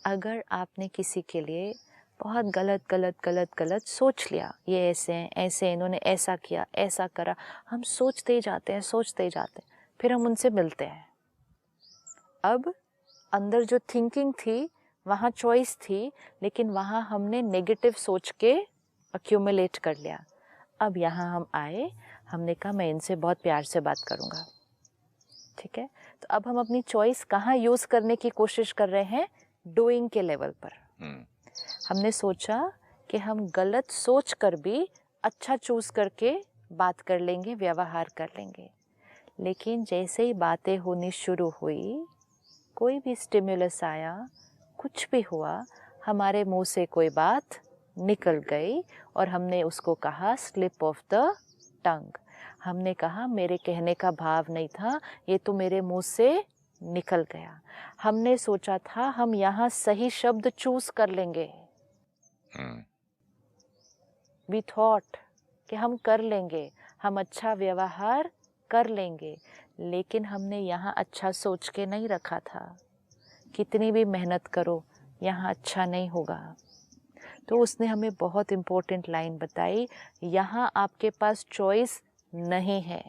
अगर आपने किसी के लिए बहुत गलत गलत गलत गलत सोच लिया, ये ऐसे हैं, ऐसे इन्होंने ऐसा किया, ऐसा करा, हम सोचते ही जाते हैं, सोचते ही जाते हैं, फिर हम उनसे मिलते हैं। अब अंदर जो थिंकिंग थी वहाँ चॉइस थी, लेकिन वहाँ हमने नेगेटिव सोच के अक्यूमुलेट कर लिया। अब यहाँ हम आए, हमने कहा मैं इनसे बहुत प्यार से बात करूँगा, ठीक है। तो अब हम अपनी चॉइस कहाँ यूज़ करने की कोशिश कर रहे हैं? डूइंग के लेवल पर। हमने सोचा कि हम गलत सोच कर भी अच्छा चूज़ करके बात कर लेंगे, व्यवहार कर लेंगे। लेकिन जैसे ही बातें होनी शुरू हुई, कोई भी स्टिमुलस आया, कुछ भी हुआ, हमारे मुंह से कोई बात निकल गई और हमने उसको कहा स्लिप ऑफ द टंग। हमने कहा मेरे कहने का भाव नहीं था, ये तो मेरे मुंह से निकल गया। हमने सोचा था हम यहाँ सही शब्द चूज कर लेंगे। वी थॉट कि हम कर लेंगे, हम अच्छा व्यवहार कर लेंगे, लेकिन हमने यहाँ अच्छा सोच के नहीं रखा था। कितनी भी मेहनत करो यहाँ अच्छा नहीं होगा। तो उसने हमें बहुत इम्पोर्टेंट लाइन बताई, यहाँ आपके पास चॉइस नहीं है।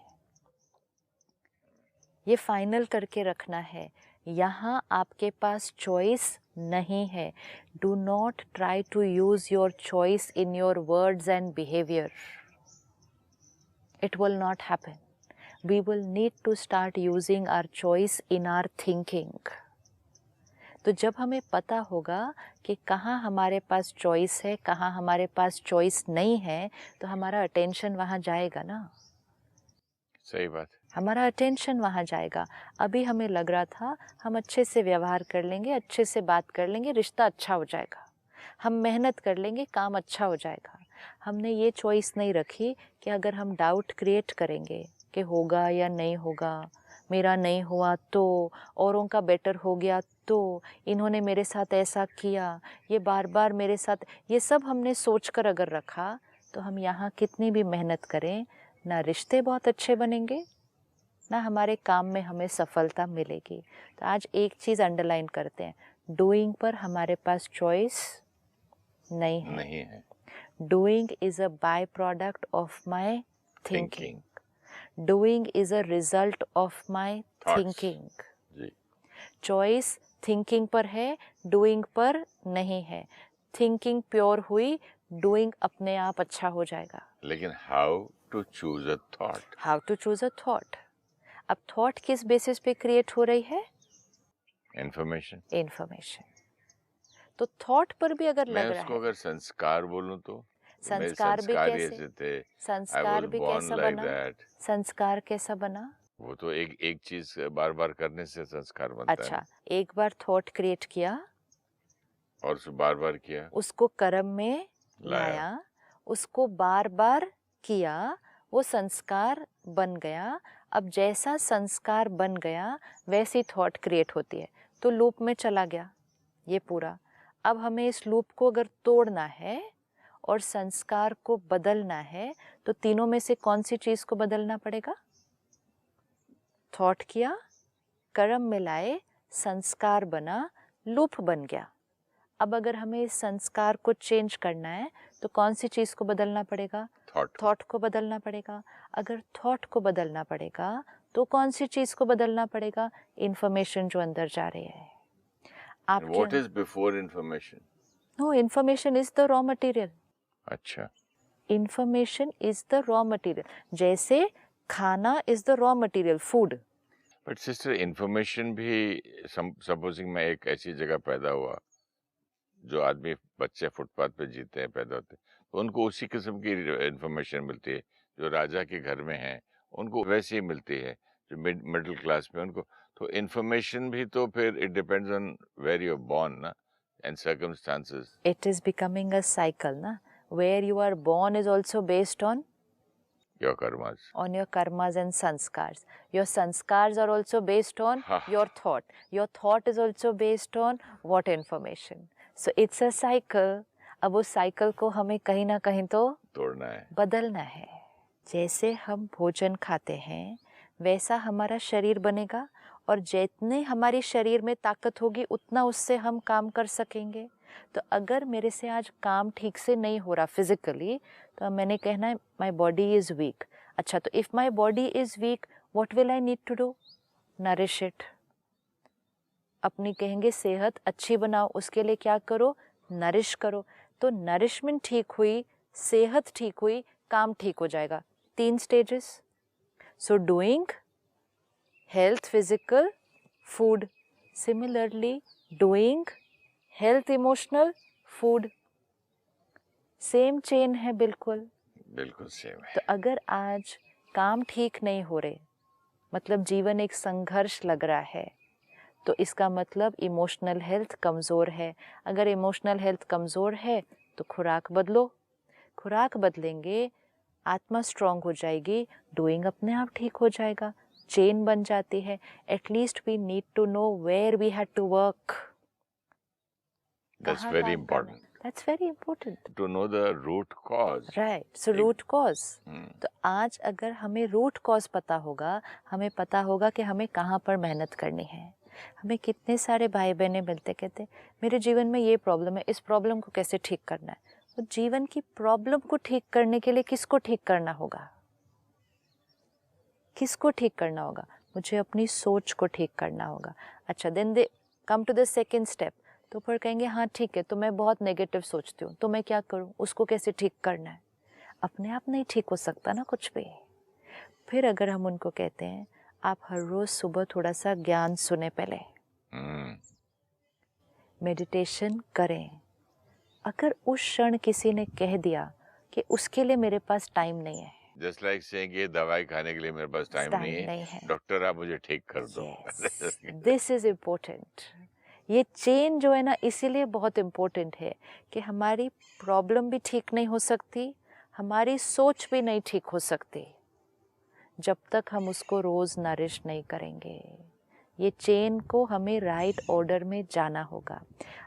ये फाइनल करके रखना है, यहाँ आपके पास चॉइस नहीं है। Do not try to use your choice in your words and behaviour. It will not happen. We will need to start using our choice in our thinking. तो जब हमें पता होगा कि कहाँ हमारे पास चॉइस है, कहाँ हमारे पास चॉइस नहीं है, तो हमारा अटेंशन वहाँ जाएगा ना। सही बात। हमारा अटेंशन वहाँ जाएगा। अभी हमें लग रहा था हम अच्छे से व्यवहार कर लेंगे, अच्छे से बात कर लेंगे, रिश्ता अच्छा हो जाएगा, हम मेहनत कर लेंगे, काम अच्छा हो जाएगा। हमने ये चॉइस नहीं रखी कि अगर हम डाउट क्रिएट करेंगे कि होगा या नहीं होगा, मेरा नहीं हुआ तो, औरों का बेटर हो गया तो, इन्होंने मेरे साथ ऐसा किया, ये बार बार मेरे साथ, ये सब हमने सोच कर अगर रखा, तो हम यहाँ कितनी भी मेहनत करें, ना रिश्ते बहुत अच्छे बनेंगे, ना हमारे काम में हमें सफलता मिलेगी। तो आज एक चीज़ अंडरलाइन करते हैं, डूइंग पर हमारे पास चॉइस नहीं है। Doing is a by product of my thinking. Doing is a result of my thinking. Choice thinking पर है, डूइंग पर नहीं है। थिंकिंग प्योर हुई, डूइंग अपने आप अच्छा हो जाएगा। लेकिन how to choose a thought? How to choose a thought? अब थॉट किस बेसिस पे क्रिएट हो रही है? इंफॉर्मेशन। तो थॉट पर भी अगर लग रहा मैं उसको है, अगर संस्कार बोलूं तो मेरे संस्कार भी संस्कार कैसे? ऐसे थे। संस्कार I was भी born कैसा like बना? that. संस्कार कैसा बना? वो तो एक चीज बार बार करने से संस्कार बनता है अच्छा, ना। एक बार थॉट क्रिएट किया और उसे बार बार किया, उसको कर्म में लाया, उसको बार बार किया, वो संस्कार बन गया। अब जैसा संस्कार बन गया वैसी थॉट क्रिएट होती है, तो लूप में चला गया ये पूरा। अब हमें इस लूप को अगर तोड़ना है और संस्कार को बदलना है, तो तीनों में से कौन सी चीज़ को बदलना पड़ेगा? थॉट किया, कर्म में लाए, संस्कार बना, लूप बन गया। अब अगर हमें इस संस्कार को चेंज करना है तो कौन सी चीज़ को बदलना पड़ेगा? थॉट को बदलना पड़ेगा। अगर थॉट को बदलना पड़ेगा तो कौन सी चीज़ को बदलना पड़ेगा? इंफॉर्मेशन जो अंदर जा रही है। What is before information? No, information is the raw material. अच्छा, information is the raw material. जैसे खाना is the raw material, food. But sister information भी, सपोजिंग मैं एक ऐसी जगह पैदा हुआ, जो आदमी बच्चे फुटपाथ पे जीते हैं, पैदा होते हैं, तो उनको उसी किस्म की इंफॉर्मेशन मिलती है। जो राजा के घर में है उनको वैसी ही मिलती है, जो मिडिल क्लास में उनको। तो इंफॉर्मेशन भी तो फिर it depends on where you are born ना, and circumstances. It is becoming a cycle ना, where you are born is also based on your karmas, on your karmas and sanskars. Your sanskars are also based on your thought. Your thought is also based on what information. So it's a cycle. अब उस cycle को हमें कहीं ना कहीं तो तोड़ना है, बदलना है। जैसे हम भोजन खाते हैं वैसा हमारा शरीर बनेगा और जितने हमारी शरीर में ताकत होगी उतना उससे हम काम कर सकेंगे। तो अगर मेरे से आज काम ठीक से नहीं हो रहा फिजिकली, तो मैंने कहना है माय बॉडी इज़ वीक। अच्छा, तो if my body is weak, what will I need to do? Nourish it. अपनी कहेंगे सेहत अच्छी बनाओ, उसके लिए क्या करो? नरिश करो। तो नरिशमेंट ठीक हुई, सेहत ठीक हुई, काम ठीक हो जाएगा। 3 stages. So doing health physical, food. Similarly, doing health emotional, food. Same chain है बिल्कुल। बिल्कुल सेम है। तो अगर आज काम ठीक नहीं हो रहे, मतलब जीवन एक संघर्ष लग रहा है, तो इसका मतलब इमोशनल हेल्थ कमज़ोर है। अगर इमोशनल हेल्थ कमज़ोर है तो खुराक बदलो। खुराक बदलेंगे, आत्मा स्ट्रांग हो जाएगी, डूइंग अपने आप ठीक हो जाएगा, चेन बन जाती है। At least we need to know where we had to work. That's very important. That's very important. To know the root cause. Right. So root cause. हम्म, तो आज अगर हमें रूट कॉज पता होगा, हमें पता होगा कि हमें कहाँ पर मेहनत करनी है। हमें कितने सारे भाई बहनें मिलते कहते मेरे जीवन में ये प्रॉब्लम है, इस प्रॉब्लम को कैसे ठीक करना है। तो जीवन की प्रॉब्लम को ठीक करने के लिए किसको ठीक करना होगा? किसको ठीक करना होगा? मुझे अपनी सोच को ठीक करना होगा। अच्छा, then they come to the second step. तो फिर कहेंगे हाँ ठीक है, तो मैं बहुत नेगेटिव सोचती हूँ, तो मैं क्या करूँ? उसको कैसे ठीक करना है? अपने आप नहीं ठीक हो सकता ना कुछ भी। फिर अगर हम उनको कहते हैं आप हर रोज़ सुबह थोड़ा सा ज्ञान सुने, पहले मेडिटेशन करें। अगर उस क्षण किसी ने कह दिया कि उसके लिए मेरे पास टाइम नहीं है, जस्ट लाइक सेइंग ये दवाई खाने के लिए मेरे पास टाइम नहीं है, डॉक्टर आप मुझे ठीक कर दो। This is important. ये चेन जो है ना, इसीलिए बहुत इम्पोर्टेंट है कि हमारी प्रॉब्लम भी ठीक नहीं हो सकती, हमारी सोच भी नहीं ठीक हो सकती जब तक हम उसको रोज़ नरिश नहीं करेंगे। ये चेन को हमें राइट ऑर्डर में जाना होगा।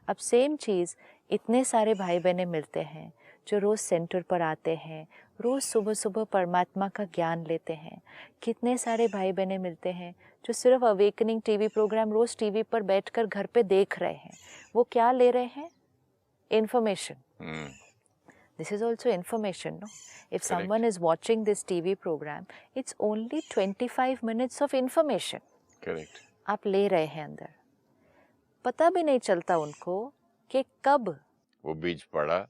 अब सेम चीज़ इतने सारे भाई बहनें मिलते हैं जो रोज़ सेंटर पर आते हैं, रोज़ सुबह सुबह परमात्मा का ज्ञान लेते हैं। कितने सारे भाई बहनें मिलते हैं जो सिर्फ अवेकनिंग टीवी प्रोग्राम रोज़ टीवी पर बैठकर घर पे देख रहे हैं। वो क्या ले रहे हैं? Information. This is also information, no? If someone is watching this TV program, it's only 25 minutes of information. Correct. आप ले रहे हैं अंदर, पता भी नहीं चलता उनको कि कब वो बीज पड़ा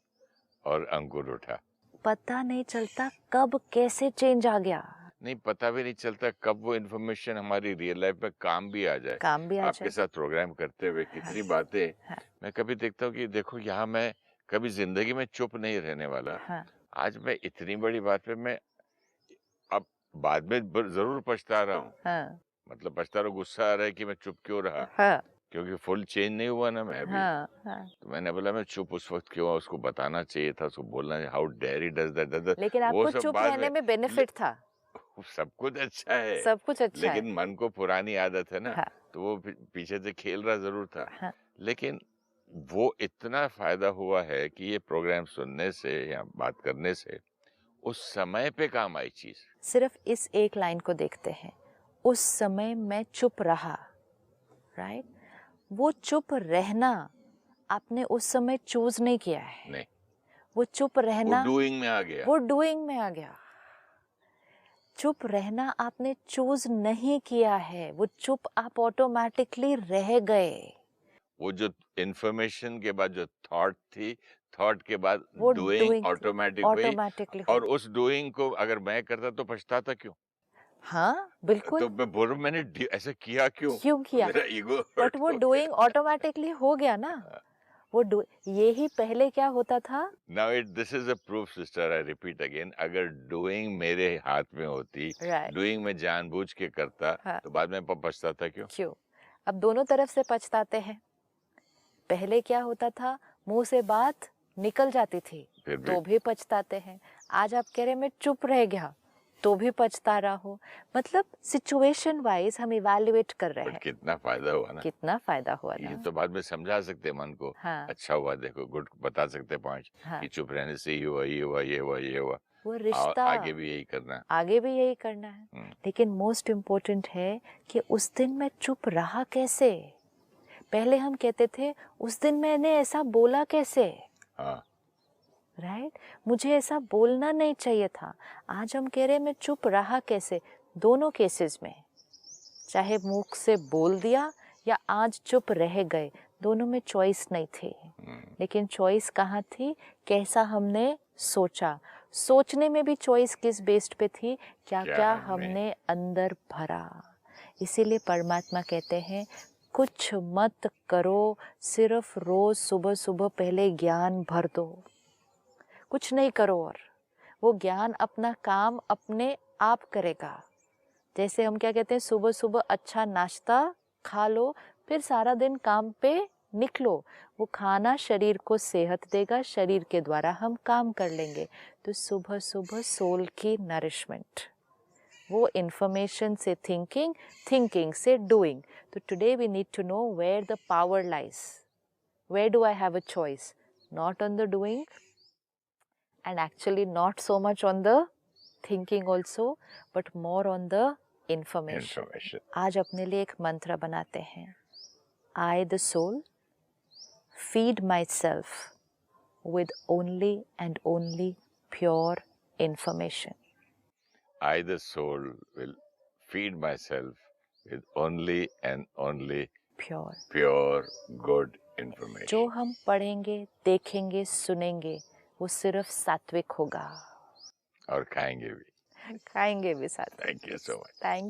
और अंकुर उठा। पता नहीं चलता कब कैसे चेंज आ गया। नहीं, पता भी नहीं चलता कब वो इन्फॉर्मेशन हमारी रियल लाइफ में काम भी आ जाए। आपके साथ प्रोग्राम करते हुए कितनी बातें मैं कभी देखता हूँ कि देखो यहाँ मैं कभी जिंदगी में चुप नहीं रहने वाला। आज मैं इतनी बड़ी बात पे मैं अब बाद में जरूर पछता रहा हूँ। मतलब पछता रहा, गुस्सा आ रहा है कि मैं चुप क्यों रहा, क्योंकि फुल चेंज नहीं हुआ ना मैं अभी। तो मैंने बोला मैं चुप उस वक्त क्यों, उसको बताना चाहिए था, उसको बोलना चाहिए, how dare he does that. लेकिन आपको चुप रहने में बेनिफिट था। सब कुछ अच्छा है, सब कुछ अच्छा लेकिन है। मन को पुरानी आदत है ना, तो वो पीछे से खेल रहा जरूर था। लेकिन वो इतना फायदा हुआ है कि ये प्रोग्राम सुनने से या बात करने से उस समय पे काम आई चीज। सिर्फ इस एक लाइन को देखते हैं, उस समय मैं चुप रहा, राइट? वो चुप रहना आपने उस समय चूज नहीं किया है। नहीं, वो चुप रहना वो डूइंग में आ गया। वो डूइंग में आ गया। चुप रहना आपने चूज नहीं किया है, वो चुप आप ऑटोमेटिकली रह गए। वो जो इंफॉर्मेशन के बाद जो थॉट थी, थॉट के बाद वो डूइंग ऑटोमेटिक ऑटोमेटिकली और उस डूइंग को अगर मैं करता तो पछताता क्यों? हाँ बिल्कुल। तो मैं बोल रहा हूं मैंने ऐसा किया क्यों किया? मेरा ईगो बट वो डूइंग ऑटोमेटिकली हो गया ना। वो यही पहले क्या होता था? Now this is a proof sister, I repeat again, अगर डूइंग मेरे हाथ में होती, डूइंग में जानबूझ के करता, तो बाद में पछताता क्यों? अब दोनों तरफ से पछताते हैं। पहले क्या होता था, मुंह से बात निकल जाती थी तो भी पछताते हैं। आज आप कह रहे मैं चुप रह गया तो भी पछता रहा हो। मतलब सिचुएशन वाइज हम इवैल्यूएट कर रहे हैं। कितना फायदा हुआ ना, कितना फायदा हुआ ना। ये तो बाद में समझा सकते मन को। अच्छा हुआ, देखो गुड बता सकते पॉइंट कि चुप रहने से ये हुआ, ये हुआ, ये हुआ, ये हुआ। वो और रिश्ता आगे भी यही करना है। आगे भी यही करना है। लेकिन मोस्ट इम्पोर्टेंट है कि उस दिन मैं चुप रहा कैसे। पहले हम कहते थे उस दिन मैंने ऐसा बोला कैसे, हाँ, राइट? मुझे ऐसा बोलना नहीं चाहिए था। आज हम कह रहे हैं मैं चुप रहा कैसे। दोनों केसेस में, चाहे मुख से बोल दिया या आज चुप रह गए, दोनों में चॉइस नहीं थी। लेकिन चॉइस कहाँ थी? कैसा हमने सोचा। सोचने में भी चॉइस किस बेस्ड पे थी? क्या क्या हमने अंदर भरा। इसीलिए परमात्मा कहते हैं कुछ मत करो, सिर्फ रोज सुबह सुबह पहले ज्ञान भर दो। कुछ नहीं करो और वो ज्ञान अपना काम अपने आप करेगा। जैसे हम क्या कहते हैं, सुबह सुबह अच्छा नाश्ता खा लो, फिर सारा दिन काम पे निकलो। वो खाना शरीर को सेहत देगा, शरीर के द्वारा हम काम कर लेंगे। तो सुबह सुबह सोल की नरिशमेंट, वो इंफॉर्मेशन से थिंकिंग, थिंकिंग से डूइंग। तो today we need to know where the power lies, where do I have a choice, not on the doing and actually not so much on the thinking also, but more on the information. आज अपने लिए एक मंत्र बनाते हैं। I the soul feed myself with only and only pure information. I the soul will feed myself with only and only pure good information. जो हम पढ़ेंगे, देखेंगे, सुनेंगे, वो सिर्फ सात्विक होगा। और खाएंगे भी सात्विक। Thank you so much. Thank